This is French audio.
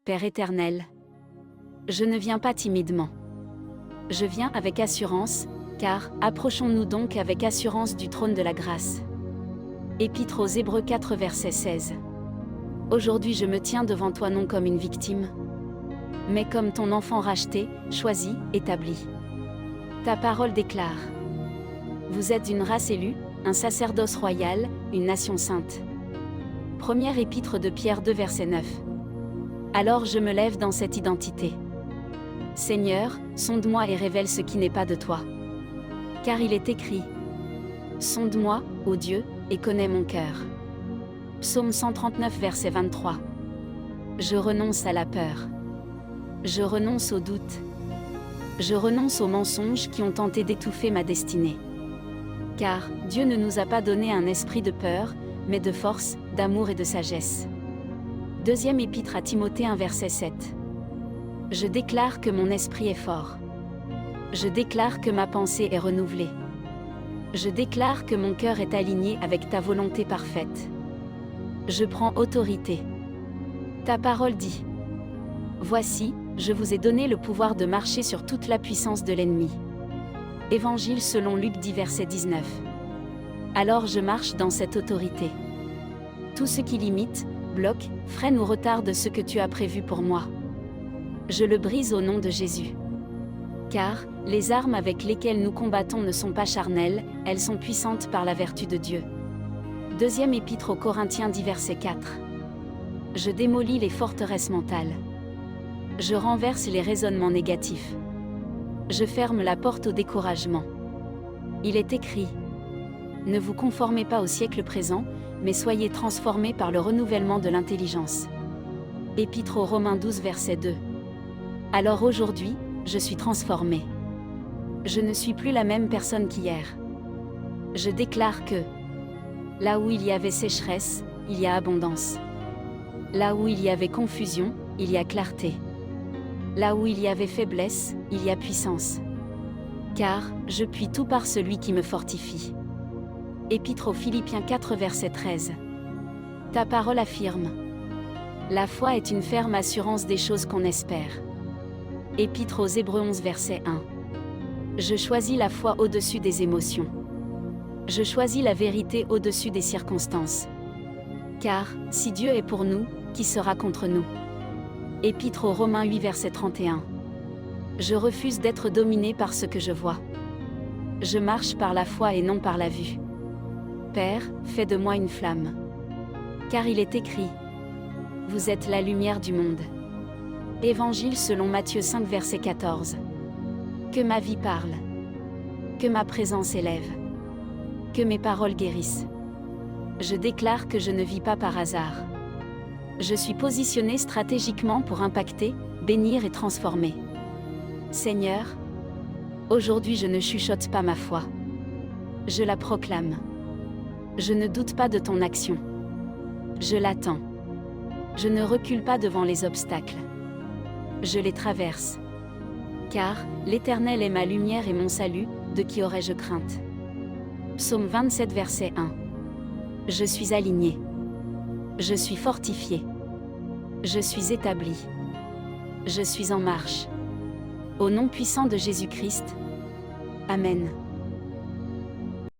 Père éternel, je ne viens pas timidement. Je viens avec assurance, car approchons-nous donc avec assurance du trône de la grâce. Épître aux Hébreux 4 verset 16. Aujourd'hui je me tiens devant toi non comme une victime, mais comme ton enfant racheté, choisi, établi. Ta parole déclare: vous êtes une race élue, un sacerdoce royal, une nation sainte. Première épître de Pierre 2 verset 9. Alors je me lève dans cette identité. Seigneur, sonde-moi et révèle ce qui n'est pas de toi. Car il est écrit: sonde-moi, ô Dieu, et connais mon cœur. Psaume 139 verset 23. Je renonce à la peur. Je renonce au doute. Je renonce aux mensonges qui ont tenté d'étouffer ma destinée. Car Dieu ne nous a pas donné un esprit de peur, mais de force, d'amour et de sagesse. Deuxième épître à Timothée 1 verset 7. Je déclare que mon esprit est fort. Je déclare que ma pensée est renouvelée. Je déclare que mon cœur est aligné avec ta volonté parfaite. Je prends autorité. Ta parole dit: voici, je vous ai donné le pouvoir de marcher sur toute la puissance de l'ennemi. Évangile selon Luc 10 verset 19. Alors je marche dans cette autorité. Tout ce qui limite, bloque, freine ou retarde ce que tu as prévu pour moi, je le brise au nom de Jésus. Car les armes avec lesquelles nous combattons ne sont pas charnelles, elles sont puissantes par la vertu de Dieu. Deuxième épître aux Corinthiens 10 verset 4. Je démolis les forteresses mentales. Je renverse les raisonnements négatifs. Je ferme la porte au découragement. Il est écrit: ne vous conformez pas au siècle présent, mais soyez transformés par le renouvellement de l'intelligence. Épître aux Romains 12 verset 2. Alors aujourd'hui, je suis transformé. Je ne suis plus la même personne qu'hier. Je déclare que là où il y avait sécheresse, il y a abondance. Là où il y avait confusion, il y a clarté. Là où il y avait faiblesse, il y a puissance. Car je puis tout par celui qui me fortifie. Épître aux Philippiens 4 verset 13. Ta parole affirme: la foi est une ferme assurance des choses qu'on espère. Épître aux Hébreux 11 verset 1. Je choisis la foi au-dessus des émotions. Je choisis la vérité au-dessus des circonstances. Car, si Dieu est pour nous, qui sera contre nous? Épître aux Romains 8 verset 31. Je refuse d'être dominé par ce que je vois. Je marche par la foi et non par la vue. Père, fais de moi une flamme. Car il est écrit: vous êtes la lumière du monde. Évangile selon Matthieu 5 verset 14. Que ma vie parle. Que ma présence élève. Que mes paroles guérissent. Je déclare que je ne vis pas par hasard. Je suis positionné stratégiquement pour impacter, bénir et transformer. Seigneur, aujourd'hui je ne chuchote pas ma foi. Je la proclame. Je ne doute pas de ton action. Je l'attends. Je ne recule pas devant les obstacles. Je les traverse. Car l'Éternel est ma lumière et mon salut, de qui aurais-je crainte? Psaume 27 verset 1. Je suis aligné. Je suis fortifié. Je suis établi. Je suis en marche. Au nom puissant de Jésus-Christ. Amen.